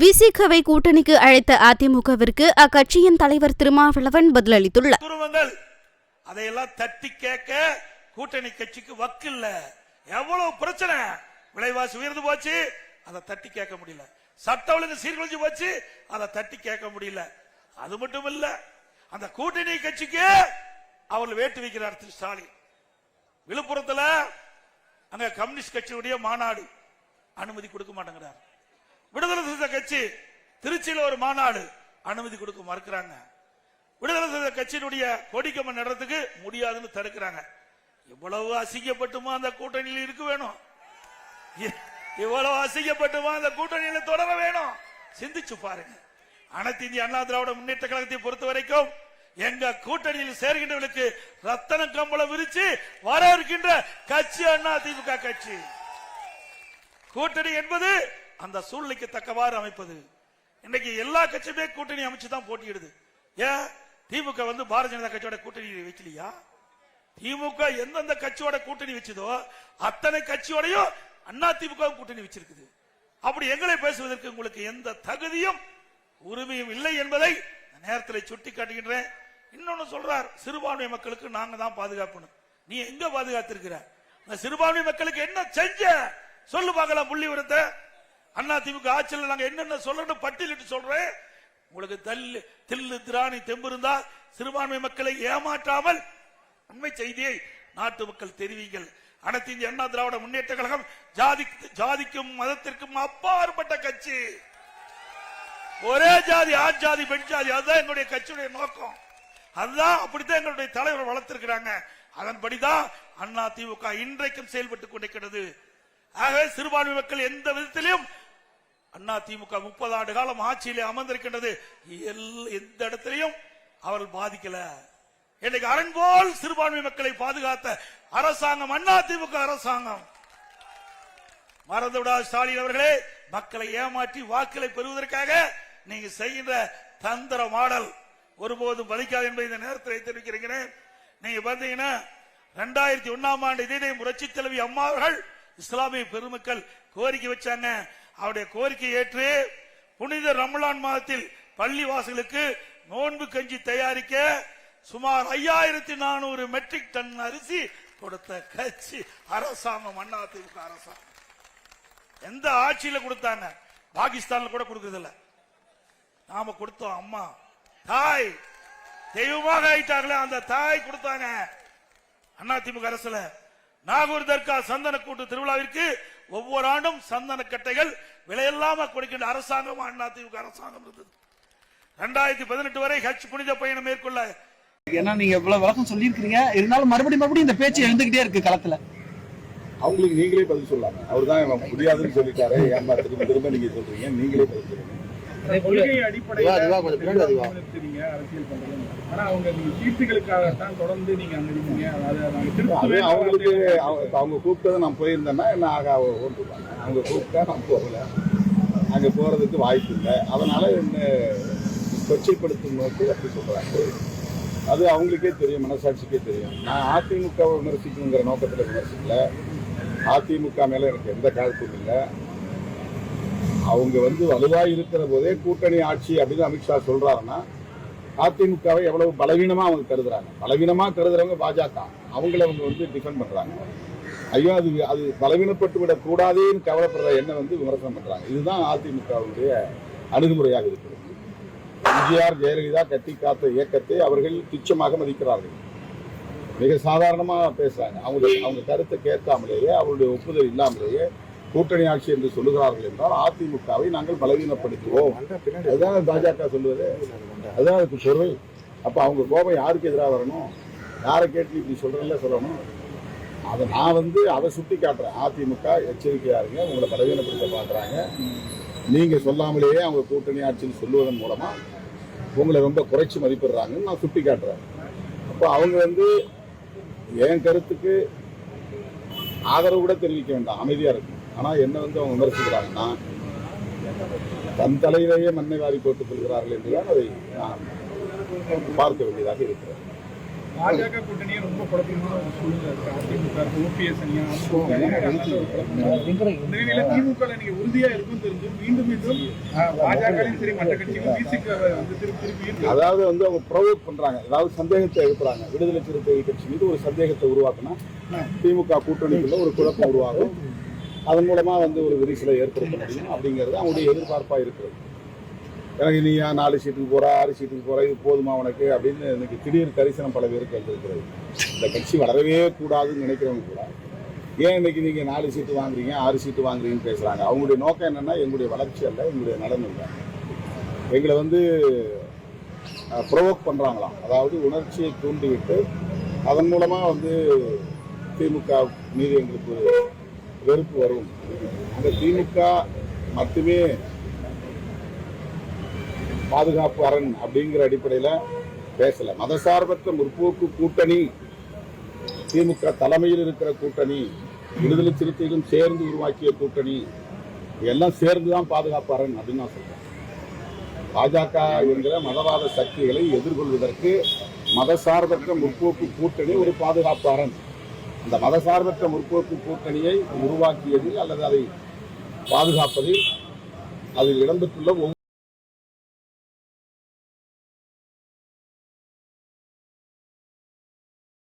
விசிகவை கூட்டணிக்கு அழைத்த அதிமுகவிற்கு அக்கட்சியின் தலைவர் திருமாவளவன் பதிலளித்துள்ளார். அதையெல்லாம் தட்டி கேட்க கூட்டணி கட்சிக்கு வக்கில்ல. எவ்வளவு பிரச்சனை, விலைவாசி உயர்ந்து போச்சு, அதை தட்டி கேட்க முடியல. சட்ட ஒழுங்கு சீர்குலைஞ்சு போச்சு, அதை தட்டி கேட்க முடியல. அது மட்டும் இல்ல, அந்த கூட்டணி கட்சிக்கு அவர்கள் வேட்டு வைக்கிறார் திரு ஸ்டாலின். விழுப்புரத்தில் அங்க கம்யூனிஸ்ட் கட்சியுடைய மாநாடு, அனுமதி கொடுக்க மாட்டேங்கிறார். விடுதலை சிறுத்தை கட்சி திருச்சியில் ஒரு மாநாடு, அனுமதி கொடுக்க மறுக்கிறாங்க. விடுதலை சிறுத்தை கட்சியினுடைய கொடிக்கம்பம் நடத்துக்கு முடியாதுன்னு தடுக்கிறாங்க. இவ்வளவு அசிங்கப்பட்டுமா அந்த கூட்டணியில் இருக்க வேணும்? இவ்வளவு அசிங்கப்பட்டுமா அந்த கூட்டணியில் தொடர வேணும்? சிந்திச்சு பாருங்க. அனைத்து இந்திய அண்ணா திராவிட முன்னேற்ற கழகத்தை பொறுத்த வரைக்கும் எங்க கூட்டணியில் சேர்கின்றவர்களுக்கு ரத்தன கம்பளம் விரிச்சு வர இருக்கின்ற கட்சி அண்ணா திமுக கட்சி. கூட்டணி என்பது அந்த சூழ்நிலைக்கு தக்கவாறு அமைப்பது. இன்னைக்கு எல்லா கட்சியுமே கூட்டணி அமைச்சுதான் போட்டியிடுது. ஏன் திமுக பாரதிய ஜனதா கட்சியோட கூட்டணி வைக்கலையா? திமுக எந்தெந்த கட்சியோட கூட்டணி வச்சதோ அத்தனை கட்சியோடையும் அண்ணா திமுக கூட்டணி வச்சிருக்குது. அப்படி எங்களை பேசுவதற்கு உங்களுக்கு எந்த தகுதியும் உரிமையும் இல்லை என்பதை நேரத்தில் சுட்டி காட்டுகின்றேன். இன்னொன்னு சொல்றார், சிறுபான்மை மக்களுக்கு நாங்க தான் பாதுகாக்கணும். நீ எங்க பாதுகாத்திருக்கிற? சிறுபான்மை மக்களுக்கு என்ன செஞ்ச சொல்லு பார்க்கலாம். புள்ளி விவரத்தை அண்ணா திமுக ஆட்சியில் நாங்க என்னென்ன சொல்லணும் பட்டியலிட்டு சொல்றேன். உங்களுக்கு தில்லு திராணி தெம்பு இருந்தா சிறுபான்மை மக்களை ஏமாற்றாமல் உண்மை செய்தியை நாட்டு மக்கள் தெரிவிங்கள். அனைத்து இந்திய அண்ணா திராவிட முன்னேற்ற கழகம் ஜாதிக்கும் மதத்திற்கும் அப்பாற்பட்ட கட்சி. ஒரே ஜாதி, ஆண் ஜாதி, பெண் ஜாதி, அதுதான் எங்களுடைய கட்சியுடைய நோக்கம். அதுதான் அப்படித்தான் எங்களுடைய தலைவர் வளர்த்திருக்கிறாங்க. அதன்படிதான் அண்ணா திமுக இன்றைக்கும் செயல்பட்டுக் கொண்டிருக்கிறது. ஆகவே சிறுபான்மை மக்கள் எந்த விதத்திலும் அண்ணா திமுக 30 ஆண்டு காலம் ஆட்சியிலே அமர்ந்திருக்கின்றது. எந்த இடத்திலையும் அவர்கள் பாதிக்கல. இன்னைக்கு அரண்போல் சிறுபான்மை மக்களை பாதுகாத்த அரசாங்கம் அண்ணா திமுக அரசாங்கம். மறந்துவிடாத ஸ்டாலின் அவர்களே, மக்களை ஏமாற்றி வாக்களை பெறுவதற்காக நீங்க செய்கின்ற தந்திர மாடல் ஒருபோதும் பலிக்காது என்பதை இந்த நேரத்தில் தெரிவிக்கிறேன். நீங்க பாத்தீங்கன்னா 2001ஆம் ஆண்டு இதே புரட்சி தலைவி அம்மா அவர்கள் இஸ்லாமிய பெருமக்கள் கோரிக்கை வச்சாங்க. அவருடைய கோரிக்கை ஏற்று புனித ரமலான் மாதத்தில் பள்ளி வாசலுக்கு நோன்பு கஞ்சி தயாரிக்க சுமார் 5400 மெட்ரிக் டன் அரிசி கொடுத்த கட்சி அரசாங்கம் அண்ணா திமுக அரசாங்கம். எந்த ஆட்சியில கொடுத்தாங்க? பாகிஸ்தான்ல கூட கொடுக்கறதில்ல. நாம கொடுத்தோம். அம்மா தாய் தெய்வமாக ஆயிட்டாங்களே, அந்த தாய் கொடுத்தாங்க அண்ணா திமுக அரசுல. நாகூர் தர்கா சந்தன கூட்டு திருவிழாவிற்கு ஒவ்வொரு ஆண்டும் சந்தன கட்டைகள் விலையில்லாம கொடுக்கின்ற அரசாங்கம் அண்ணா திமுக அரசாங்கம் இருந்தது. 2018 வரை ஹஜ் புனித பயணம் மேற்கொள்ள. ஏன்னா நீங்க இவ்வளவு விளக்கம் சொல்லியிருக்கீங்க, இருந்தாலும் மறுபடியும் இந்த பேச்சு எழுந்துகிட்டே இருக்கு களத்துல. அவங்களுக்கு நீங்களே பதில் சொல்லாங்க. அவர் தான் முடியாதுன்னு சொல்லிட்டாரு. ஏமா திரும்ப நீங்க சொல்றீங்க, நீங்களே பதில் சொல்லுங்க. அவங்களுக்கு அவங்க கூப்பிட்டதை நான் போயிருந்தேன்னா என்ன ஆக ஓட்டுவாங்க. அவங்க கூப்பிட்டா நான் போகல, அங்க போறதுக்கு வாய்ப்பு இல்லை. அதனால என்ன கொச்சைப்படுத்தும் நோக்கி அப்படி சொல்றாங்க. அது அவங்களுக்கே தெரியும், மனசாட்சிக்கே தெரியும். நான் அதிமுக விமர்சிக்கணுங்கிற நோக்கத்தில் விமர்சிக்கல. அதிமுக மேல எனக்கு எந்த கருத்தும் இல்லை. அவங்க வலுவாய் இருக்கிற போதே கூட்டணி ஆட்சி அப்படின்னு அமித்ஷா சொல்றாருன்னா அதிமுகவை எவ்வளவு பலவீனமா அவங்க கருதுறாங்க. பலவீனமா கருதுறவங்க பாஜக, அவங்கள அவங்க டிஃபெண்ட் பண்றாங்க. ஐயோ அது பலவீனப்பட்டு விடக் கூடாதுன்னு கவலைப்படுற என்ன விமர்சனம் பண்றாங்க. இதுதான் அதிமுகவுடைய அணுகுமுறையாக இருக்கிறது. எம்ஜிஆர் ஜெயலலிதா கட்டி காத்த இயக்கத்தை அவர்கள் துச்சமாக மதிக்கிறார்கள். மிக சாதாரணமாக பேசுறாங்க. அவங்க கருத்தை கேட்காமலேயே, அவருடைய ஒப்புதல் இல்லாமலேயே கூட்டணி ஆட்சி என்று சொல்லுகிறார்கள் என்றால் அதிமுகவை நாங்கள் பலவீனப்படுத்துவோம். அதுதான் பாஜக சொல்லுவது. அதுதான் அதுக்கு பொருள். அப்ப அவங்க கோபம் யாருக்கு எதிராக வரணும்? யாரை கேட்டு இப்படி சொல்றேன்ல சொல்லணும். அதை நான் அதை சுட்டி காட்டுறேன். அதிமுக எச்சரிக்கையா இருங்க, உங்களை பலவீனப்படுத்த பாக்குறாங்க. நீங்க சொல்லாமலேயே அவங்க கூட்டணி ஆட்சின்னு சொல்லுவதன் மூலமா உங்களை ரொம்ப குறைச்சி மதிப்பிடுறாங்கன்னு நான் சுட்டி காட்டுறேன். அப்போ அவங்க என் கருத்துக்கு ஆதரவு கூட தெரிவிக்க வேண்டாம், அமைதியா இருக்கு. ஆனா என்ன அவங்க விமர்சிக்கிறாங்கன்னா தன் தலையிலேயே மண்ணை வாரி போட்டுக் கொள்கிறார்கள் என்றுதான் அதை நான் பார்க்க வேண்டியதாக இருக்கிறேன். பாஜக கூட்டணியே ரொம்ப குழப்பமான ஒரு சூழ்நிலை இருக்கு. அதிமுக ஓபிஎஸ் அணியா நிலையில திமுக நீங்க உறுதியா இருக்கும் தெரிஞ்சு மீண்டும் மீண்டும் பாஜக சரி மற்ற கட்சிகள் விசிக வந்து திருப்பி அதாவது வந்து அவங்க ப்ரொவோக் பண்றாங்க, அதாவது சந்தேகத்தை எழுப்புறாங்க. விடுதலை சிறுத்தைகள் கட்சி மீது ஒரு சந்தேகத்தை உருவாக்குனா திமுக கூட்டணிக்குள்ள ஒரு குழப்பம் உருவாகும். அதன் மூலமா வந்து ஒரு விரிசலை ஏற்படுத்த முடியும் அப்படிங்கிறது அவங்களுடைய எதிர்பார்ப்பா இருக்கிறது. எனக்கு நீ 4 சீட்டுக்கு போற 6 சீட்டுக்கு போற இது போதுமா உனக்கு அப்படின்னு எனக்கு திடீர் கரிசனம் பல பேருக்கு வந்திருக்கிறது. இந்த கட்சி வளரவே கூடாதுன்னு நினைக்கிறவங்க கூட ஏன் இன்னைக்கு நீங்க 4 சீட்டு வாங்குறீங்க 6 சீட்டு வாங்குறீங்கன்னு பேசுறாங்க. அவங்களுடைய நோக்கம் என்னன்னா எங்களுடைய வளர்ச்சி அல்ல, எங்களுடைய நலன் இல்லை. எங்களை வந்து ப்ரொவோக் பண்றாங்களாம், அதாவது உணர்ச்சியை தூண்டிவிட்டு அதன் மூலமா வந்து திமுக மீது எங்களுக்கு வெறுப்பு வரும். அந்த திமுக மட்டுமே பாதுகாப்பு அரண் அப்படிங்கிற அடிப்படையில் பேசல. மதசார்பற்ற முற்போக்கு கூட்டணி, திமுக தலைமையில் இருக்கிற கூட்டணி, விடுதலை சிறுத்தைகளும் சேர்ந்து உருவாக்கிய கூட்டணி, எல்லாம் சேர்ந்துதான் பாதுகாப்பு அரண் அப்படின்னு நான் சொல்றேன். பாஜக என்கிற மதவாத சக்திகளை எதிர்கொள்வதற்கு மதசார்பற்ற முற்போக்கு கூட்டணி ஒரு பாதுகாப்பு அரண். அந்த மதசார்பற்ற முற்போக்கு கூட்டணியை உருவாக்கியதில் அல்லது அதை பாதுகாப்பதில் அதில் இடம்பெற்றுள்ள